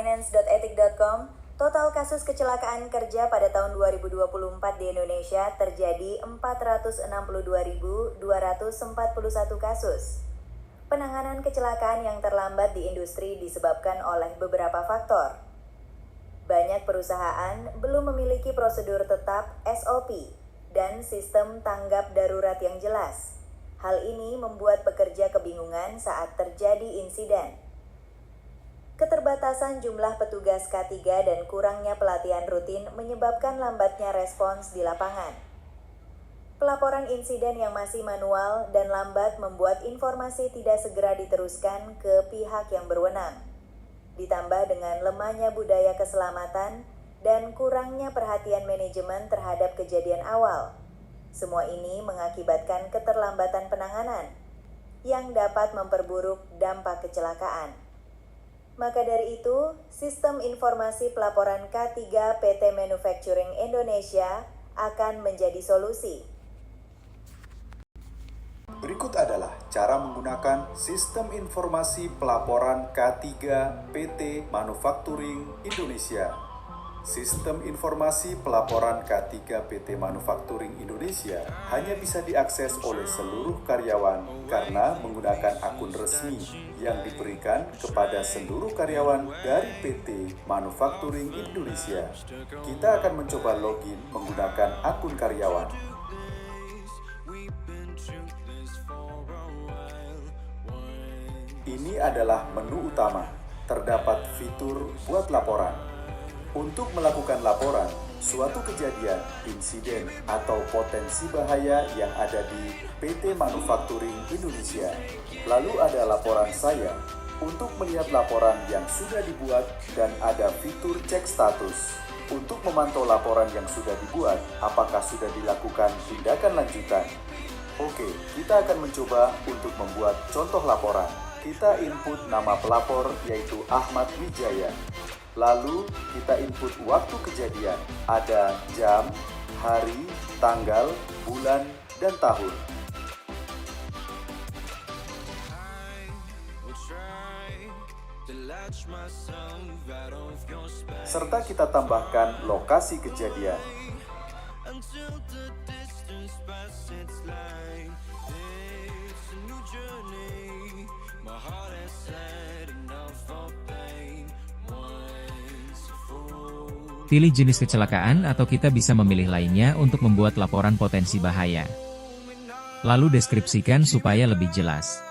finance.etik.com, total kasus kecelakaan kerja pada tahun 2024 di Indonesia terjadi 462.241 kasus. Penanganan kecelakaan yang terlambat di industri disebabkan oleh beberapa faktor. Banyak perusahaan belum memiliki prosedur tetap (SOP) dan sistem tanggap darurat yang jelas. Hal ini membuat pekerja kebingungan saat terjadi insiden. Keterbatasan jumlah petugas K3 dan kurangnya pelatihan rutin menyebabkan lambatnya respons di lapangan. Pelaporan insiden yang masih manual dan lambat membuat informasi tidak segera diteruskan ke pihak yang berwenang. Ditambah dengan lemahnya budaya keselamatan dan kurangnya perhatian manajemen terhadap kejadian awal. Semua ini mengakibatkan keterlambatan penanganan yang dapat memperburuk dampak kecelakaan. Maka dari itu, sistem informasi pelaporan K3 PT Manufacturing Indonesia akan menjadi solusi. Berikut adalah cara menggunakan sistem informasi pelaporan K3 PT Manufacturing Indonesia. Sistem informasi pelaporan K3 PT Manufacturing Indonesia hanya bisa diakses oleh seluruh karyawan karena menggunakan akun resmi yang diberikan kepada seluruh karyawan dari PT Manufacturing Indonesia. Kita akan mencoba login menggunakan akun karyawan. Ini adalah menu utama. Terdapat fitur buat laporan. Untuk melakukan laporan, suatu kejadian, insiden, atau potensi bahaya yang ada di PT Manufacturing Indonesia. Lalu ada laporan saya, untuk melihat laporan yang sudah dibuat dan ada fitur cek status. Untuk memantau laporan yang sudah dibuat, apakah sudah dilakukan tindakan lanjutan. Oke, kita akan mencoba untuk membuat contoh laporan. Kita input nama pelapor yaitu Ahmad Wijaya. Lalu kita input waktu kejadian, ada jam, hari, tanggal, bulan, dan tahun. Serta kita tambahkan lokasi kejadian. Pilih jenis kecelakaan atau kita bisa memilih lainnya untuk membuat laporan potensi bahaya. Lalu deskripsikan supaya lebih jelas.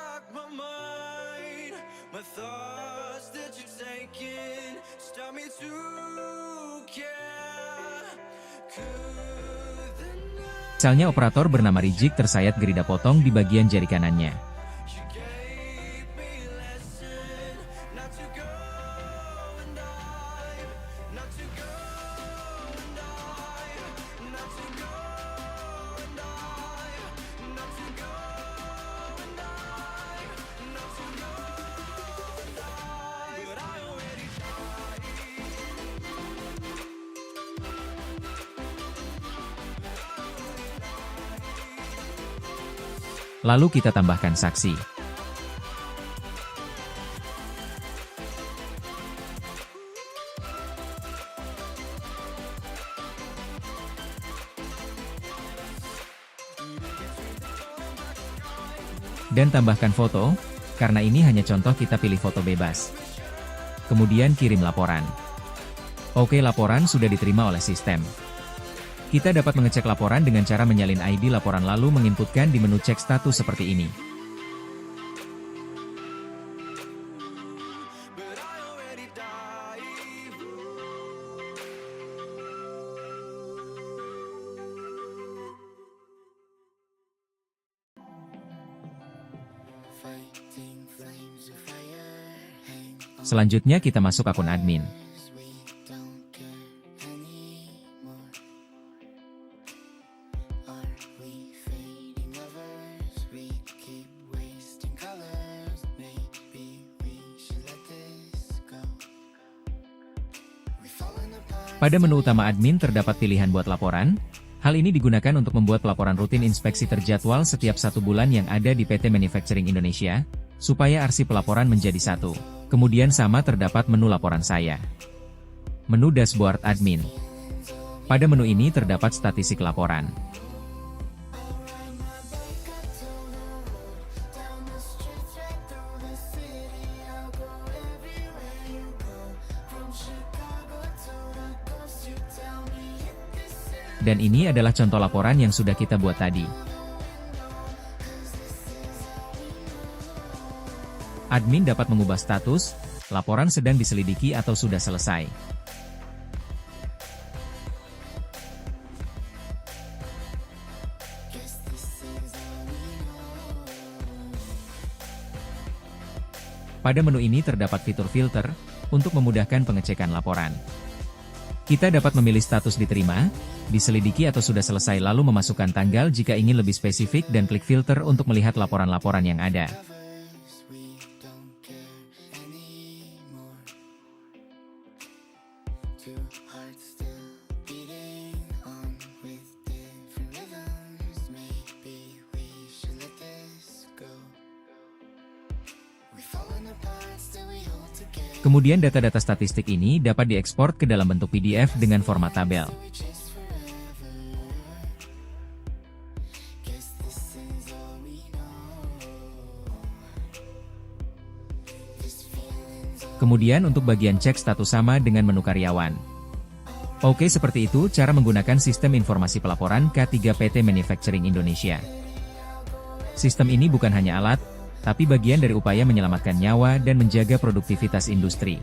Misalnya operator bernama Rijik tersayat gerida potong di bagian jari kanannya. Lalu kita tambahkan saksi. Dan tambahkan foto, karena ini hanya contoh kita pilih foto bebas. Kemudian kirim laporan. Oke, laporan sudah diterima oleh sistem. Kita dapat mengecek laporan dengan cara menyalin ID laporan lalu menginputkan di menu cek status seperti ini. Selanjutnya kita masuk akun admin. Pada menu utama admin terdapat pilihan buat laporan. Hal ini digunakan untuk membuat laporan rutin inspeksi terjadwal setiap 1 bulan yang ada di PT Manufacturing Indonesia, supaya arsip pelaporan menjadi satu. Kemudian sama terdapat menu laporan saya. Menu dashboard admin. Pada menu ini terdapat statistik laporan. Dan ini adalah contoh laporan yang sudah kita buat tadi. Admin dapat mengubah status, laporan sedang diselidiki atau sudah selesai. Pada menu ini terdapat fitur filter, untuk memudahkan pengecekan laporan. Kita dapat memilih status diterima, diselidiki atau sudah selesai lalu memasukkan tanggal jika ingin lebih spesifik dan klik filter untuk melihat laporan-laporan yang ada. Kemudian data-data statistik ini dapat diekspor ke dalam bentuk PDF dengan format tabel. Kemudian untuk bagian cek status sama dengan menu karyawan. Oke, seperti itu cara menggunakan sistem informasi pelaporan K3 PT Manufacturing Indonesia. Sistem ini bukan hanya alat, tapi bagian dari upaya menyelamatkan nyawa dan menjaga produktivitas industri.